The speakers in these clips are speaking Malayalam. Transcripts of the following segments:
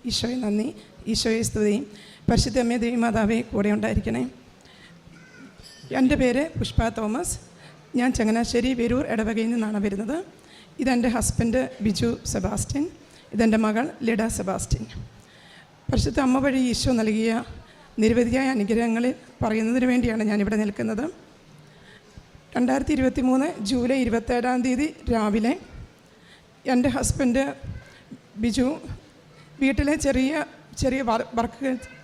ഈശോയെ നന്ദി, ഈശോയെ സ്തുതി. പരിശുദ്ധ അമ്മേ ദേവിമാതാവേ കൂടെ ഉണ്ടായിരിക്കണേ. എൻ്റെ പേര് പുഷ്പ തോമസ്. ഞാൻ ചങ്ങനാശ്ശേരി വെരൂർ ഇടവകയിൽ നിന്നാണ് വരുന്നത്. ഇതെൻ്റെ ഹസ്ബൻഡ് ബിജു സെബാസ്റ്റ്യൻ, ഇതെൻ്റെ മകൾ ലിഡ സെബാസ്റ്റ്യൻ. പരിശുദ്ധ അമ്മ വഴി ഈശോ നൽകിയ നിരവധിയായ അനുഗ്രഹങ്ങളിൽ പറയുന്നതിന് വേണ്ടിയാണ് ഞാനിവിടെ നിൽക്കുന്നത്. 2023 ജൂലൈ 27 രാവിലെ എൻ്റെ ഹസ്ബൻഡ് ബിജു വീട്ടിലെ ചെറിയ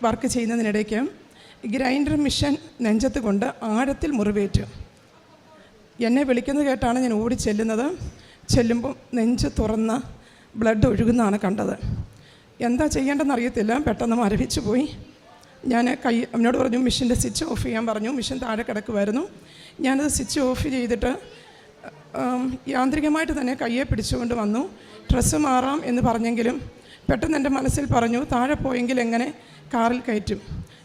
വർക്ക് ചെയ്യുന്നതിനിടയ്ക്ക് ഗ്രൈൻഡർ മിഷൻ നെഞ്ചത്ത് കൊണ്ട് ആഴത്തിൽ മുറിവേറ്റു. എന്നെ വിളിക്കുന്നത് കേട്ടാണ് ഞാൻ ഓടി ചെല്ലുമ്പോൾ നെഞ്ച് തുറന്ന് ബ്ലഡ് ഒഴുകുന്നതാണ് കണ്ടത്. എന്താ ചെയ്യേണ്ടതെന്ന് അറിയത്തില്ല. പെട്ടെന്ന് മരവിച്ചു പോയി. ഞാൻ അവനോട് പറഞ്ഞു മിഷീൻ്റെ സ്വിച്ച് ഓഫ് ചെയ്യാൻ പറഞ്ഞു. മിഷൻ താഴെ കിടക്കുമായിരുന്നു. ഞാനത് സ്വിച്ച് ഓഫ് ചെയ്തിട്ട് യാന്ത്രികമായിട്ട് തന്നെ കയ്യെ പിടിച്ചുകൊണ്ട് വന്നു. ഡ്രസ്സ് മാറാം എന്ന് പറഞ്ഞെങ്കിലും പെട്ടെന്ന് എൻ്റെ മനസ്സിൽ പറഞ്ഞു, താഴെ പോയെങ്കിൽ എങ്ങനെ കാറിൽ കയറ്റും.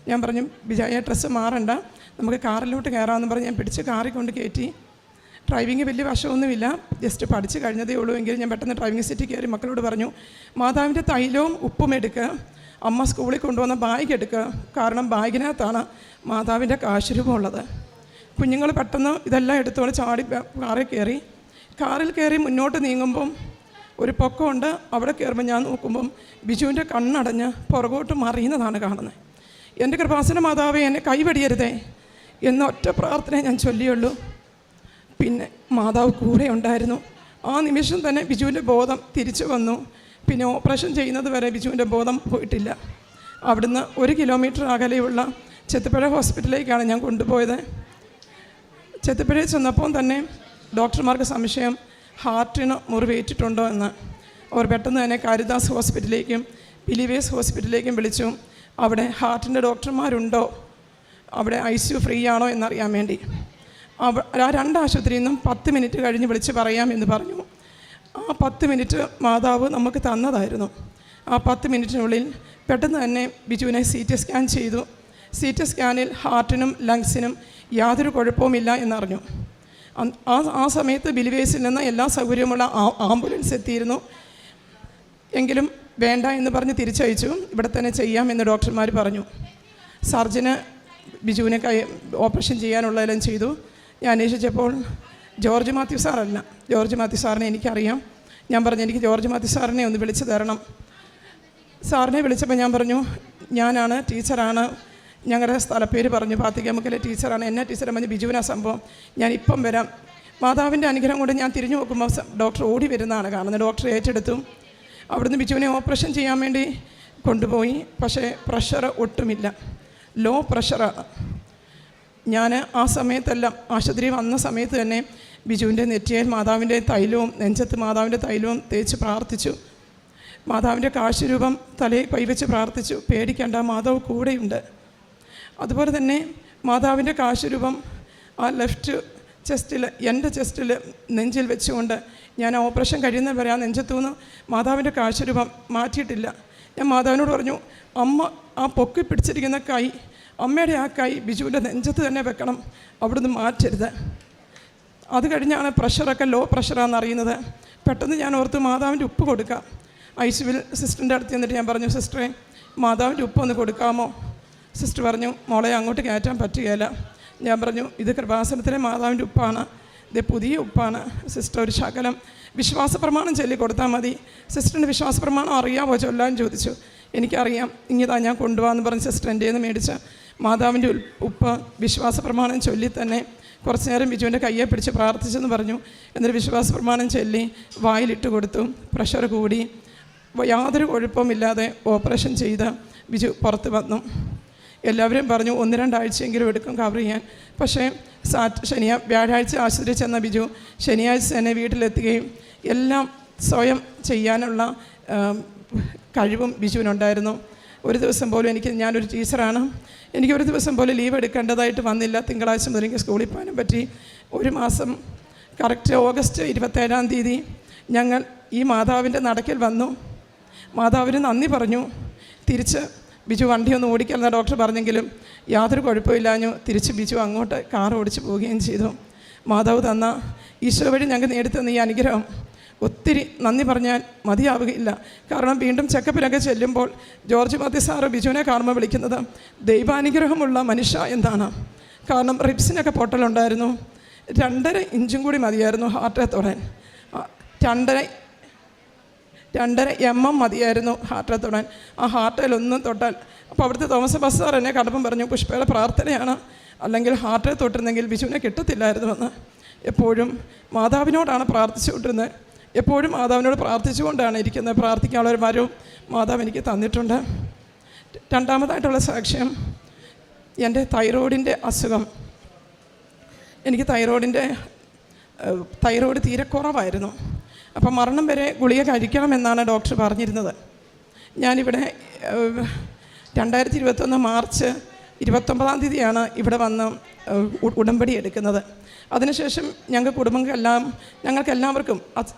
ഞാൻ പറഞ്ഞു, ബിജായ ഡ്രസ്സ് മാറണ്ട, നമുക്ക് കാറിലോട്ട് കയറാമെന്ന് പറഞ്ഞ് ഞാൻ പിടിച്ച് കാറിൽ കൊണ്ട് കയറ്റി. ഡ്രൈവിങ് വലിയ വശമൊന്നുമില്ല, ജസ്റ്റ് പഠിച്ച് കഴിഞ്ഞതേ ഉള്ളൂ. എങ്കിലും ഞാൻ പെട്ടെന്ന് ഡ്രൈവിംഗ് സീറ്റിൽ കയറി മക്കളോട് പറഞ്ഞു, മാതാവിൻ്റെ തൈലവും ഉപ്പും എടുക്കുക, അമ്മ സ്കൂളിൽ കൊണ്ടുവന്ന ബാഗ് എടുക്കുക, കാരണം ബാഗിനകത്താണ് മാതാവിൻ്റെ കാശുരൂപം ഉള്ളത്. കുഞ്ഞുങ്ങൾ പെട്ടെന്ന് ഇതെല്ലാം എടുത്തോണ്ട് ചാടി കാറിൽ കയറി മുന്നോട്ട് നീങ്ങുമ്പം ഒരു പൊക്കമുണ്ട്. അവിടെ കയറുമ്പോൾ ഞാൻ നോക്കുമ്പം ബിജുവിൻ്റെ കണ്ണടഞ്ഞ് പുറകോട്ട് മറിയുന്നതാണ് കാണുന്നത്. എൻ്റെ കൃപാസന മാതാവേ, എന്നെ കൈവടിയരുതേ എന്ന ഒറ്റ പ്രാർത്ഥന ഞാൻ ചൊല്ലിയുള്ളൂ. പിന്നെ മാതാവ് കൂടെ ഉണ്ടായിരുന്നു. ആ നിമിഷം തന്നെ ബിജുവിൻ്റെ ബോധം തിരിച്ചു വന്നു. പിന്നെ ഓപ്പറേഷൻ ചെയ്യുന്നത് വരെ ബിജുവിൻ്റെ ബോധം പോയിട്ടില്ല. അവിടുന്ന് 1 കിലോമീറ്റർ അകലെയുള്ള ചെത്തുപുഴ ഹോസ്പിറ്റലിലേക്കാണ് ഞാൻ കൊണ്ടുപോയത്. ചെത്തുപുഴയിൽ ചെന്നപ്പോൾ തന്നെ ഡോക്ടർമാർക്ക് സംശയം ഹാർട്ടിന് മുറിവേറ്റിട്ടുണ്ടോ എന്ന്. അവർ പെട്ടെന്ന് തന്നെ കാരിദാസ് ഹോസ്പിറ്റലിലേക്കും ബിലീവേഴ്സ് ഹോസ്പിറ്റലിലേക്കും വിളിച്ചു. അവിടെ ഹാർട്ടിൻ്റെ ഡോക്ടർമാരുണ്ടോ, അവിടെ ICU ഫ്രീ ആണോ എന്നറിയാൻ വേണ്ടി. ആ 2 ആശുപത്രിയിൽ നിന്നും 10 മിനിറ്റ് കഴിഞ്ഞ് വിളിച്ച് പറയാം എന്ന് പറഞ്ഞു. ആ 10 മിനിറ്റ് മാതാവ് നമുക്ക് തന്നതായിരുന്നു. ആ 10 മിനിറ്റിനുള്ളിൽ പെട്ടെന്ന് തന്നെ ബിജുവിനെ CT സ്കാൻ ചെയ്തു. CT സ്കാനിൽ ഹാർട്ടിനും ലങ്സിനും യാതൊരു കുഴപ്പവുമില്ല എന്നറിഞ്ഞു. ആ സമയത്ത് ബിലിവേഴ്സിൽ നിന്ന് എല്ലാ സൗകര്യമുള്ള ആംബുലൻസ് എത്തിയിരുന്നു. എങ്കിലും വേണ്ട എന്ന് പറഞ്ഞ് തിരിച്ചയച്ചു. ഇവിടെ തന്നെ ചെയ്യാമെന്ന് ഡോക്ടർമാർ പറഞ്ഞു. സർജന് ബിജുവിനെ ഓപ്പറേഷൻ ചെയ്യാനുള്ളതെല്ലാം ചെയ്തു. ഞാൻ അന്വേഷിച്ചപ്പോൾ ജോർജ് മാത്യു സാറല്ല, ജോർജ് മാത്യു സാറിനെ എനിക്കറിയാം. ഞാൻ പറഞ്ഞു, എനിക്ക് ജോർജ് മാത്യു സാറിനെ ഒന്ന് വിളിച്ചു തരണം. സാറിനെ വിളിച്ചപ്പോൾ ഞാൻ പറഞ്ഞു, ഞാനാണ്, ടീച്ചറാണ്, ഞങ്ങളുടെ സ്ഥലപ്പേര് പറഞ്ഞു, പാത്തികമുക്കിലെ ടീച്ചറാണ്. എന്നെ ടീച്ചറെ പറഞ്ഞ് ബിജുവിനാ സംഭവം, ഞാൻ ഇപ്പം വരാം. മാതാവിൻ്റെ അനുഗ്രഹം കൊണ്ട് ഞാൻ തിരിഞ്ഞു നോക്കുമ്പോൾ ഡോക്ടർ ഓടി വരുന്നതാണ് കാണുന്നത്. ഡോക്ടർ ഏറ്റെടുത്തു. അവിടുന്ന് ബിജുവിനെ ഓപ്പറേഷൻ ചെയ്യാൻ വേണ്ടി കൊണ്ടുപോയി. പക്ഷേ പ്രഷർ ഒട്ടുമില്ല, ലോ പ്രഷറാണ്. ഞാൻ ആ സമയത്തെല്ലാം ആശുപത്രി വന്ന സമയത്ത് തന്നെ ബിജുവിൻ്റെ നെറ്റിയിൽ മാതാവിൻ്റെ തൈലവും നെഞ്ചത്ത് മാതാവിൻ്റെ തൈലവും തേച്ച് പ്രാർത്ഥിച്ചു. മാതാവിൻ്റെ കാശുരൂപം തലയിൽ കൈവച്ച് പ്രാർത്ഥിച്ചു. പേടിക്കേണ്ട, മാതാവ് കൂടെയുണ്ട്. അതുപോലെ തന്നെ മാതാവിൻ്റെ കാശുരൂപം ആ ലെഫ്റ്റ് ചെസ്റ്റിൽ, എൻ്റെ ചെസ്റ്റിൽ നെഞ്ചിൽ വെച്ചുകൊണ്ട് ഞാൻ ഓപ്പറേഷൻ കഴിയുന്നവരെ ആ നെഞ്ചത്തുനിന്ന് മാതാവിൻ്റെ കാശുരൂപം മാറ്റിയിട്ടില്ല. ഞാൻ മാതാവിനോട് പറഞ്ഞു, അമ്മ ആ പൊക്കി പിടിച്ചിരിക്കുന്ന കൈ, അമ്മയുടെ ആ കൈ ബിജുവിൻ്റെ നെഞ്ചത്ത് തന്നെ വെക്കണം, അവിടുന്ന് മാറ്റരുത്. അത് കഴിഞ്ഞാണ് പ്രഷറൊക്കെ ലോ പ്രഷറാണെന്ന് അറിയുന്നത്. പെട്ടെന്ന് ഞാൻ ഓർത്ത് മാതാവിൻ്റെ ഉപ്പ് കൊടുക്കാം. ICUവിൽ സിസ്റ്ററിൻ്റെ അടുത്ത് ചെന്നിട്ട് ഞാൻ പറഞ്ഞു, സിസ്റ്ററെ മാതാവിൻ്റെ ഉപ്പ് ഒന്ന് കൊടുക്കാമോ? സിസ്റ്റർ പറഞ്ഞു, മോളെ അങ്ങോട്ട് കയറ്റാൻ പറ്റുകയില്ല. ഞാൻ പറഞ്ഞു, ഇത് കൃപാസനത്തിലെ മാതാവിൻ്റെ ഉപ്പാണ്, ഇത് പുതിയ ഉപ്പാണ്. സിസ്റ്റർ ഒരു ശകലം വിശ്വാസപ്രമാണം ചൊല്ലി കൊടുത്താൽ മതി. സിസ്റ്ററിൻ്റെ വിശ്വാസപ്രമാണം അറിയാമോ ചൊല്ലാൻ ചോദിച്ചു. എനിക്കറിയാം, ഇങ്ങതാ ഞാൻ കൊണ്ടുപോകാമെന്ന് പറഞ്ഞ് സിസ്റ്റർ എൻ്റെ നിന്ന് മേടിച്ച മാതാവിൻ്റെ ഉപ്പ് വിശ്വാസപ്രമാണം ചൊല്ലി തന്നെ കുറച്ച് നേരം ബിജുവിൻ്റെ കയ്യെ പിടിച്ച് പ്രാർത്ഥിച്ചെന്ന് പറഞ്ഞു. എന്നിട്ട് വിശ്വാസപ്രമാണം ചൊല്ലി വായിലിട്ട് കൊടുത്തു. പ്രഷർ കൂടി യാതൊരു കുഴപ്പമില്ലാതെ ഓപ്പറേഷൻ ചെയ്ത് ബിജു പുറത്ത് വന്നു. എല്ലാവരും പറഞ്ഞു 1-2 ആഴ്ചയെങ്കിലും എടുക്കും കവർ ചെയ്യാൻ. പക്ഷേ വ്യാഴാഴ്ച ആശുപത്രിയിൽ ചെന്ന ബിജു ശനിയാഴ്ച തന്നെ വീട്ടിലെത്തുകയും എല്ലാം സ്വയം ചെയ്യാനുള്ള കഴിവും ബിജുവിനുണ്ടായിരുന്നു. ഒരു ദിവസം പോലും ഞാനൊരു ടീച്ചറാണ്, എനിക്കൊരു ദിവസം പോലും ലീവ് എടുക്കേണ്ടതായിട്ട് വന്നില്ല. തിങ്കളാഴ്ച മുതൽ എനിക്ക് സ്കൂളിൽ പോകാനും പറ്റി. 1 മാസം കറക്റ്റ് ഓഗസ്റ്റ് 27 ഞങ്ങൾ ഈ മാതാവിൻ്റെ നടക്കിൽ വന്നു. മാതാവിന് നന്ദി പറഞ്ഞു. തിരിച്ച് ബിജു വണ്ടിയൊന്നും ഓടിക്കലെന്ന ഡോക്ടർ പറഞ്ഞെങ്കിലും യാതൊരു കുഴപ്പമില്ലാഞ്ഞു. തിരിച്ച് ബിജു അങ്ങോട്ട് കാർ ഓടിച്ച് പോവുകയും ചെയ്തു. മാതാവ് തന്ന ഈശോ വഴി ഞങ്ങൾക്ക് നേടിത്തന്ന ഈ അനുഗ്രഹം ഒത്തിരി നന്ദി പറഞ്ഞാൽ മതിയാവുകയില്ല. കാരണം വീണ്ടും ചെക്കപ്പിലൊക്കെ ചെല്ലുമ്പോൾ ജോർജ് മാത്യു സാറ് ബിജുവിനെ കാണുമ്പോൾ വിളിക്കുന്നത് ദൈവാനുഗ്രഹമുള്ള മനുഷ്യ എന്നാണ്. കാരണം റിബ്സിനൊക്കെ പൊട്ടലുണ്ടായിരുന്നു. 2.5 ഇഞ്ചും കൂടി മതിയായിരുന്നു ഹാർട്ട് തൊടാൻ. 2.5 mm മതിയായിരുന്നു ഹാർട്ട് തൊടാൻ. ആ ഹാർട്ടിലൊന്നും തൊട്ടാൽ അപ്പോൾ അവിടുത്തെ തോമസ് ബസ് സാർ എന്നെ കണ്ടപ്പം പറഞ്ഞു, പുഷ്പയുടെ പ്രാർത്ഥനയാണ്, അല്ലെങ്കിൽ ഹാർട്ടിൽ തൊട്ടിരുന്നെങ്കിൽ ബിജുവിനെ കിട്ടത്തില്ലായിരുന്നുവെന്ന്. എപ്പോഴും മാതാവിനോടാണ് പ്രാർത്ഥിച്ചുകൊണ്ടിരുന്നത്. എപ്പോഴും മാതാവിനോട് പ്രാർത്ഥിച്ചുകൊണ്ടാണ് ഇരിക്കുന്നത്. പ്രാർത്ഥിക്കാനുള്ളൊരു വരവും മാതാവ് എനിക്ക് തന്നിട്ടുണ്ട്. രണ്ടാമതായിട്ടുള്ള സാക്ഷ്യം, എൻ്റെ തൈറോയിഡിൻ്റെ അസുഖം. എനിക്ക് തൈറോയിഡ് തീരെ കുറവായിരുന്നു. അപ്പം മരണം വരെ ഗുളിക കഴിക്കണമെന്നാണ് ഡോക്ടർ പറഞ്ഞിരുന്നത്. ഞാനിവിടെ 2021 മാർച്ച് 29 ഇവിടെ വന്ന് ഉടമ്പടി എടുക്കുന്നത്. അതിനുശേഷം ഞങ്ങൾക്കെല്ലാവർക്കും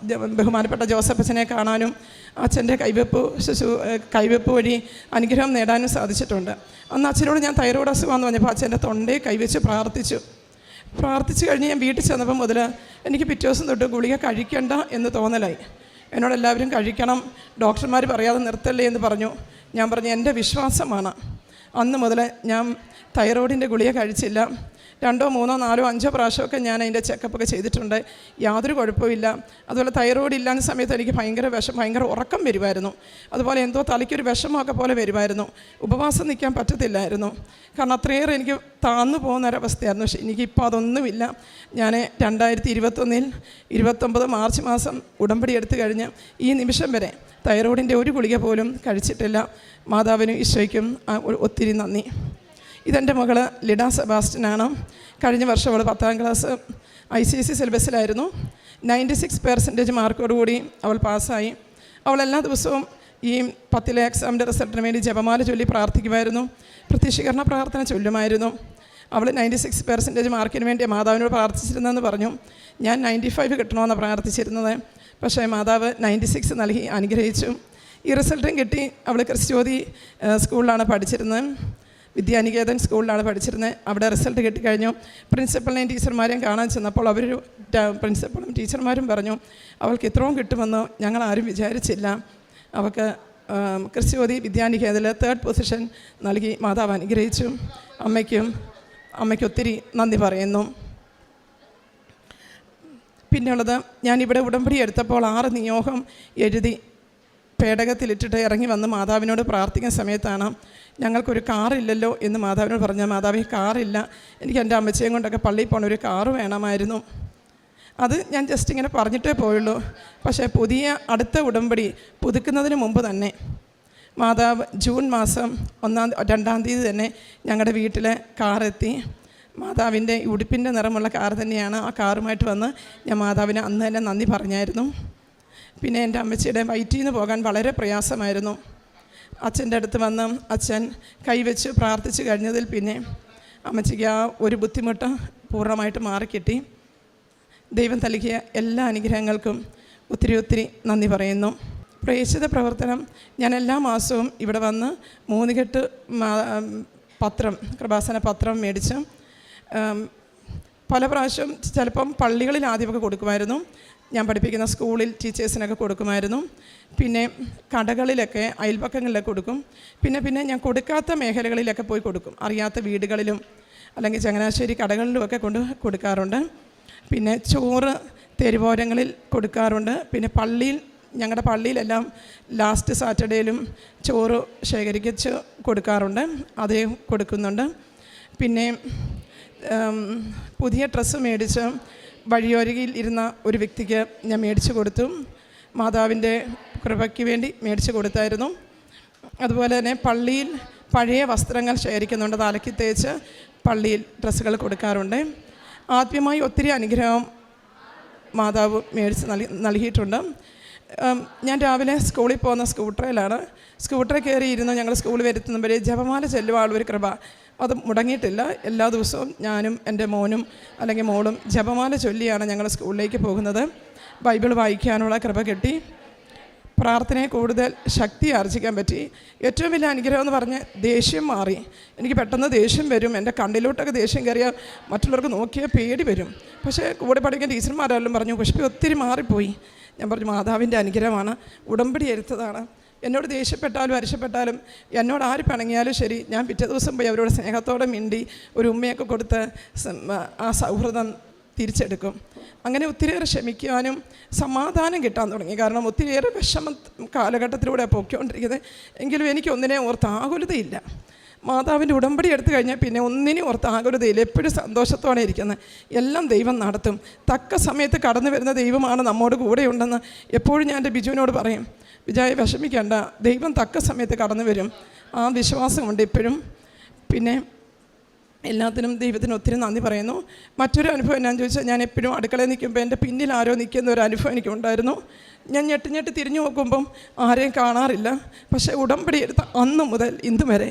ബഹുമാനപ്പെട്ട ജോസഫ് അച്ഛനെ കാണാനും അച്ഛൻ്റെ കൈവെപ്പ് വഴി അനുഗ്രഹം നേടാനും സാധിച്ചിട്ടുണ്ട്. അന്ന് അച്ഛനോട് ഞാൻ തൈറോയ്ഡ് അസുഖമാണെന്ന് പറഞ്ഞപ്പോൾ അച്ഛൻ്റെ തൊണ്ടയെ കൈവച്ച് പ്രാർത്ഥിച്ചു കഴിഞ്ഞ് ഞാൻ വീട്ടിൽ ചെന്നപ്പം മുതൽ എനിക്ക് പിറ്റേ ദിവസം തൊട്ട് ഗുളിക കഴിക്കണ്ട എന്ന് തോന്നലായി. എന്നോടെല്ലാവരും കഴിക്കണം, ഡോക്ടർമാർ പറയാതെ നിർത്തല്ലേ എന്ന് പറഞ്ഞു. ഞാൻ പറഞ്ഞു എൻ്റെ വിശ്വാസമാണ്. അന്ന് മുതൽ ഞാൻ തൈറോയിഡിൻ്റെ ഗുളിക കഴിച്ചില്ല. 2, 3, 4, 5 പ്രാവശ്യമൊക്കെ ഞാൻ അതിൻ്റെ ചെക്കപ്പൊക്കെ ചെയ്തിട്ടുണ്ട്. യാതൊരു കുഴപ്പമില്ല. അതുപോലെ തൈറോയിഡ് ഇല്ലാത്ത സമയത്ത് എനിക്ക് ഭയങ്കര ഉറക്കം വരുമായിരുന്നു. അതുപോലെ എന്തോ തലയ്ക്കൊരു വിഷമമൊക്കെ പോലെ വരുമായിരുന്നു. ഉപവാസം നിൽക്കാൻ പറ്റത്തില്ലായിരുന്നു. കാരണം അത്രയേറെ എനിക്ക് താന്നു പോകുന്നൊരവസ്ഥയായിരുന്നു. പക്ഷേ എനിക്കിപ്പോൾ അതൊന്നുമില്ല. ഞാൻ 2021 മാർച്ച് മാസം ഉടമ്പടി എടുത്തു കഴിഞ്ഞ് ഈ നിമിഷം വരെ തൈറോയിഡിൻ്റെ ഒരു ഗുളിക പോലും കഴിച്ചിട്ടില്ല. മാതാവിനും ഈശോയ്ക്കും ഒത്തിരി നന്ദി. ഇതെൻ്റെ മകൾ ലിഡ സെബാസ്റ്റ്യനാണ്. കഴിഞ്ഞ വർഷം അവൾ 10ാം ക്ലാസ് ICSE സിലബസിലായിരുന്നു. 96% മാർക്കോടുകൂടി അവൾ പാസ്സായി. അവൾ എല്ലാ ദിവസവും ഈ 10ലെ എക്സാമിൻ്റെ റിസൾട്ടിന് വേണ്ടി ജപമാല ചൊല്ലി പ്രാർത്ഥിക്കുമായിരുന്നു. പ്രത്യക്ഷീകരണ പ്രാർത്ഥന ചൊല്ലുമായിരുന്നു. അവൾ 96% മാർക്കിന് വേണ്ടി മാതാവിനോട് പ്രാർത്ഥിച്ചിരുന്നതെന്ന് പറഞ്ഞു. ഞാൻ 95 കിട്ടണമെന്നാണ് പ്രാർത്ഥിച്ചിരുന്നത്. പക്ഷേ മാതാവ് 96 നൽകി അനുഗ്രഹിച്ചു. ഈ റിസൾട്ടും കിട്ടി. അവൾ ക്രിസ്ത്യോതി സ്കൂളിലാണ് പഠിച്ചിരുന്നത്. വിദ്യാനികേതൻ സ്കൂളിലാണ് പഠിച്ചിരുന്നത്. അവിടെ റിസൾട്ട് കിട്ടിക്കഴിഞ്ഞു. പ്രിൻസിപ്പളിനെയും ടീച്ചർമാരെയും കാണാൻ ചെന്നപ്പോൾ പ്രിൻസിപ്പളും ടീച്ചർമാരും പറഞ്ഞു, അവൾക്ക് ഇത്രയും കിട്ടുമെന്ന് ഞങ്ങളാരും വിചാരിച്ചില്ല. അവൾക്ക് ക്രിസ്ത്യോതി വിദ്യാനികേതനിൽ 3rd പൊസിഷൻ നൽകി മാതാവ് അനുഗ്രഹിച്ചു. അമ്മയ്ക്ക് ഒത്തിരി നന്ദി പറയുന്നു. പിന്നെയുള്ളത്, ഞാനിവിടെ ഉടമ്പടി എടുത്തപ്പോൾ 6 നിയോഗം എഴുതി പേടകത്തിലിട്ടിട്ട് ഇറങ്ങി വന്ന് മാതാവിനോട് പ്രാർത്ഥിക്കുന്ന സമയത്താണ് ഞങ്ങൾക്കൊരു കാറില്ലല്ലോ എന്ന് മാതാവിനോട് പറഞ്ഞ, മാതാവേ കാറില്ല, എനിക്ക് എൻ്റെ അമ്മച്ചയും കൊണ്ടൊക്കെ പള്ളിയിൽ പോകണ ഒരു കാറ് വേണമായിരുന്നു. അത് ഞാൻ ജസ്റ്റ് ഇങ്ങനെ പറഞ്ഞിട്ടേ പോയുള്ളൂ. പക്ഷേ അടുത്ത ഉടമ്പടി പുതുക്കുന്നതിന് മുമ്പ് തന്നെ മാതാവ് ജൂൺ മാസം 2-ാം തീയതി തന്നെ ഞങ്ങളുടെ വീട്ടിലെ കാറെത്തി. മാതാവിൻ്റെ ഉടുപ്പിൻ്റെ നിറമുള്ള കാർ തന്നെയാണ്. ആ കാറുമായിട്ട് വന്ന് ഞാൻ മാതാവിന് അന്ന് തന്നെ നന്ദി പറഞ്ഞായിരുന്നു. പിന്നെ എൻ്റെ അമ്മച്ചിയുടെ വയറ്റിൽ നിന്ന് പോകാൻ വളരെ പ്രയാസമായിരുന്നു. അച്ഛൻ്റെ അടുത്ത് വന്ന് അച്ഛൻ കൈവച്ച് പ്രാർത്ഥിച്ചു കഴിഞ്ഞതിൽ പിന്നെ അമ്മച്ചിക്ക് ആ ഒരു ബുദ്ധിമുട്ട് പൂർണ്ണമായിട്ട് മാറിക്കിട്ടി. ദൈവം നൽകിയ എല്ലാ അനുഗ്രഹങ്ങൾക്കും ഒത്തിരി നന്ദി പറയുന്നു. പ്രേക്ഷിത പ്രവർത്തനം, ഞാൻ എല്ലാ മാസവും ഇവിടെ വന്ന് 3 കെട്ട് കൃപാസന പത്രം മേടിച്ച് പല പ്രാവശ്യം ചിലപ്പം പള്ളികളിൽ ആദ്യമൊക്കെ കൊടുക്കുമായിരുന്നു. ഞാൻ പഠിപ്പിക്കുന്ന സ്കൂളിൽ ടീച്ചേഴ്സിനൊക്കെ കൊടുക്കുമായിരുന്നു. പിന്നെ കടകളിലൊക്കെ അയൽപക്കങ്ങളിലൊക്കെ കൊടുക്കും. പിന്നെ ഞാൻ കൊടുക്കാത്ത മേഖലകളിലൊക്കെ പോയി കൊടുക്കും. അറിയാത്ത വീടുകളിലും അല്ലെങ്കിൽ ചങ്ങനാശ്ശേരി കടകളിലുമൊക്കെ കൊടുക്കാറുണ്ട്. പിന്നെ ചോറ് തെരുവോരങ്ങളിൽ കൊടുക്കാറുണ്ട്. പിന്നെ ഞങ്ങളുടെ പള്ളിയിലെല്ലാം ലാസ്റ്റ് സാറ്റർഡേയിലും ചോറ് ശേഖരിച്ച് കൊടുക്കാറുണ്ട്. അതേ കൊടുക്കുന്നുണ്ട്. പിന്നെ പുതിയ ഡ്രസ്സ് മേടിച്ച് വഴിയോരയിൽ ഇരുന്ന ഒരു വ്യക്തിക്ക് ഞാൻ മേടിച്ചു കൊടുത്തു. മാതാവിൻ്റെ കൃപയ്ക്ക് വേണ്ടി മേടിച്ചു കൊടുത്തായിരുന്നു. അതുപോലെ തന്നെ പള്ളിയിൽ പഴയ വസ്ത്രങ്ങൾ ശേഖരിക്കുന്നുണ്ട്. തലയ്ക്ക് തേച്ച് പള്ളിയിൽ ഡ്രസ്സുകൾ കൊടുക്കാറുണ്ട്. ആദ്യമായി ഒത്തിരി അനുഗ്രഹം മാതാവ് മേടിച്ച് നൽകിയിട്ടുണ്ട്. ഞാൻ രാവിലെ സ്കൂളിൽ പോകുന്ന സ്കൂട്ടറിൽ കയറിയിരുന്ന് ഞങ്ങൾ സ്കൂളിൽ വരുത്തുന്നവരെ ജപമാല ചെല്ലുവാനുള്ളൊരു കൃപ അത് മുടങ്ങിയിട്ടില്ല. എല്ലാ ദിവസവും ഞാനും എൻ്റെ മോനും അല്ലെങ്കിൽ മോളും ജപമാല ചൊല്ലിയാണ് ഞങ്ങൾ സ്കൂളിലേക്ക് പോകുന്നത്. ബൈബിൾ വായിക്കാനുള്ള കൃപ കിട്ടി. പ്രാർത്ഥനയെ കൂടുതൽ ശക്തി ആർജിക്കാൻ പറ്റി. ഏറ്റവും വലിയ അനുഗ്രഹം എന്ന് പറഞ്ഞാൽ ദേഷ്യം മാറി. എനിക്ക് പെട്ടെന്ന് ദേഷ്യം വരും. എൻ്റെ കണ്ണിലോട്ടൊക്കെ ദേഷ്യം കയറിയാൽ മറ്റുള്ളവർക്ക് നോക്കിയാൽ പേടി വരും. പക്ഷേ കൂടെ പഠിക്കുന്ന ടീച്ചർമാരെല്ലാം പറഞ്ഞു, പുഷ്പി ഒത്തിരി മാറിപ്പോയി, ഞാൻ പറഞ്ഞു മാതാവിൻ്റെ അനുഗ്രഹമാണ്, ഉടമ്പടി എടുത്തതാണ്. എന്നോട് ദേഷ്യപ്പെട്ടാലും അരിശപ്പെട്ടാലും എന്നോട് ആര് പിണങ്ങിയാലും ശരി, ഞാൻ പിറ്റേ ദിവസം പോയി അവരോട് സ്നേഹത്തോടെ മിണ്ടി ഒരു ഉമ്മയൊക്കെ കൊടുത്ത് ആ സൗഹൃദം തിരിച്ചെടുക്കും. അങ്ങനെ ഒത്തിരിയേറെ ക്ഷമിക്കാനും സമാധാനം കിട്ടാൻ തുടങ്ങി. കാരണം ഒത്തിരിയേറെ വിഷമ കാലഘട്ടത്തിലൂടെ പൊയ്ക്കൊണ്ടിരിക്കുന്നത്. എങ്കിലും എനിക്ക് ഒന്നിനെ ഓർത്ത് ആകുലതയില്ല. മാതാവിൻ്റെ ഉടമ്പടി എടുത്തു കഴിഞ്ഞാൽ പിന്നെ ഒന്നിനും ഓർത്ത് ആകുലതയില്ല. എപ്പോഴും സന്തോഷത്തോടെ ഇരിക്കുന്നത്. എല്ലാം ദൈവം നടത്തും. തക്ക സമയത്ത് കടന്നു വരുന്ന ദൈവമാണ് നമ്മോട് കൂടെയുണ്ടെന്ന് എപ്പോഴും ഞാൻ എൻ്റെ ബിജുവിനോട് പറയും. വിജയ വിഷമിക്കേണ്ട, ദൈവം തക്ക സമയത്ത് കടന്നു വരും. ആ വിശ്വാസമുണ്ട് ഇപ്പോഴും. പിന്നെ എല്ലാത്തിനും ദൈവത്തിന് ഒത്തിരി നന്ദി പറയുന്നു. മറ്റൊരു അനുഭവം എന്നാന്ന് ചോദിച്ചാൽ, ഞാൻ എപ്പോഴും അടുക്കളയിൽ നിൽക്കുമ്പോൾ എൻ്റെ പിന്നിൽ ആരോ നിൽക്കുന്ന ഒരു അനുഭവം എനിക്കുണ്ടായിരുന്നു. ഞാൻ ഞെട്ടി തിരിഞ്ഞു നോക്കുമ്പം ആരെയും കാണാറില്ല. പക്ഷേ ഉടമ്പടി എടുത്ത അന്ന് മുതൽ ഇന്ന് വരെ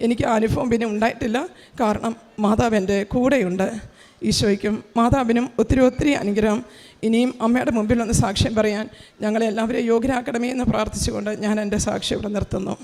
എനിക്ക് ആ അനുഭവം പിന്നെ ഉണ്ടായിട്ടില്ല. കാരണം മാതാവ് എൻ്റെ കൂടെയുണ്ട്. ഈശോയ്ക്കും മാതാവിനും ഒത്തിരി അനുഗ്രഹം. ഇനിയും അമ്മയുടെ മുമ്പിൽ ഒന്ന് സാക്ഷ്യം പറയാൻ ഞങ്ങളെല്ലാവരെയും യോഗ്യരാക്കണമേ എന്ന് പ്രാർത്ഥിച്ചുകൊണ്ട് ഞാൻ എൻ്റെ സാക്ഷ്യം ഇവിടെ നിർത്തുന്നു.